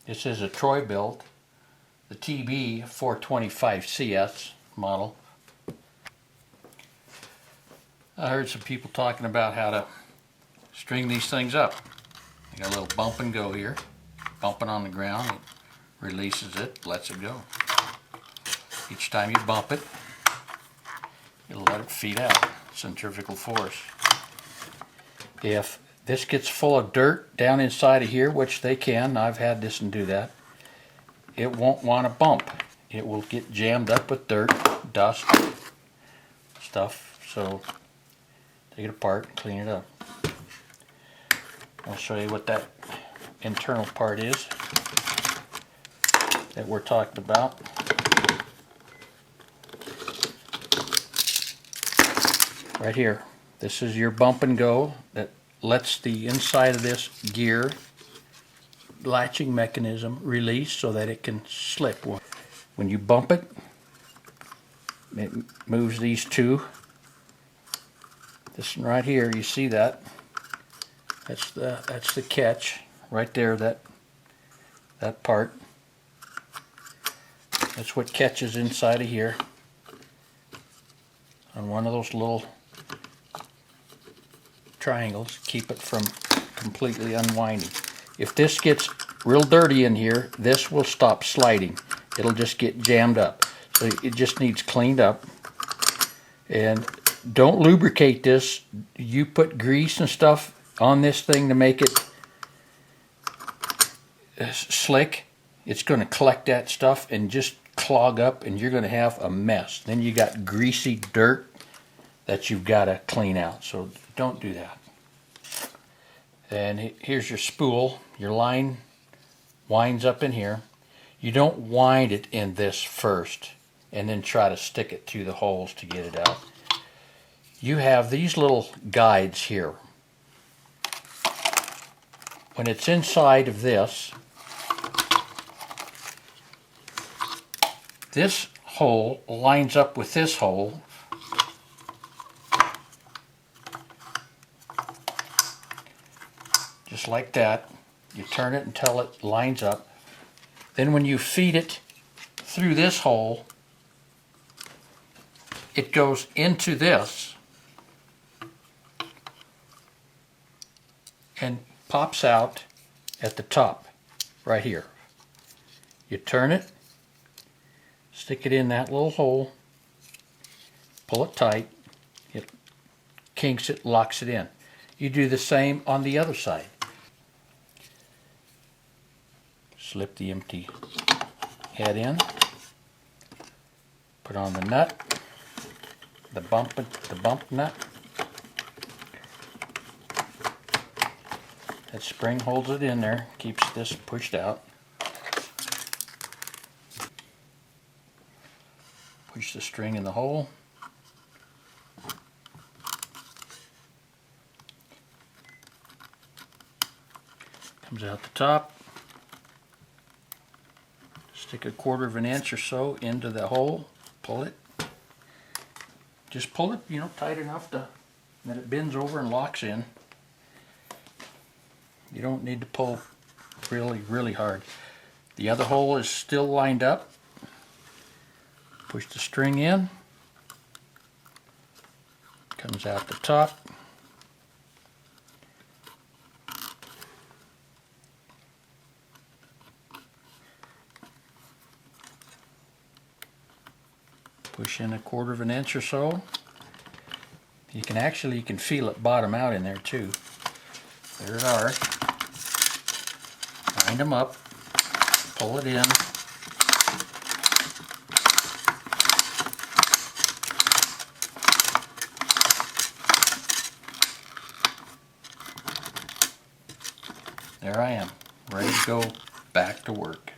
This is a TroyBilt, the TB425CS model. I heard some people talking about how to string these things up. You got a little bump and go here. Bump it on the ground, it releases it, lets it go. Each time you bump it, it'll let it feed out, centrifugal force. If this gets full of dirt down inside of here, which they can, I've had this and do that, it won't want to bump. It will get jammed up with dirt, dust, stuff, so take it apart and clean it up. I'll show you what that internal part is that we're talking about. Right here, this is your bump and go that lets the inside of this gear latching mechanism release so that it can slip. When you bump it, it moves these two. This one right here, you see that? That's the catch right there. That part. That's what catches inside of here on one of those little triangles. Keep it from completely unwinding. If this gets real dirty in here, this will stop sliding. It'll just get jammed up. So it just needs cleaned up. And don't lubricate this. You put grease and stuff on this thing to make it slick. It's going to collect that stuff and just clog up, and you're going to have a mess. Then you got greasy dirt that you've got to clean out. So don't do that. And here's your spool. Your line winds up in here. You don't wind it in this first and then try to stick it through the holes to get it out. You have these little guides here. When it's inside of this hole lines up with this hole. Just like that. You turn it until it lines up. Then when you feed it through this hole, it goes into this and pops out at the top right here. You turn it, stick it in that little hole, pull it tight, it kinks it, locks it in. You do the same on the other side. Slip the empty head in, put on the nut, the bump nut. That spring holds it in there, keeps this pushed out. Push the string in the hole. Comes out the top. Stick a 1/4 of an inch or so into the hole. Pull it. Just pull it, tight enough that it bends over and locks in. You don't need to pull really, really hard. The other hole is still lined up. Push the string in. Comes out the top. Push in a 1/4 of an inch or so. You can feel it bottom out in there too. There it are. Wind them up. Pull it in. There I am, ready to go back to work.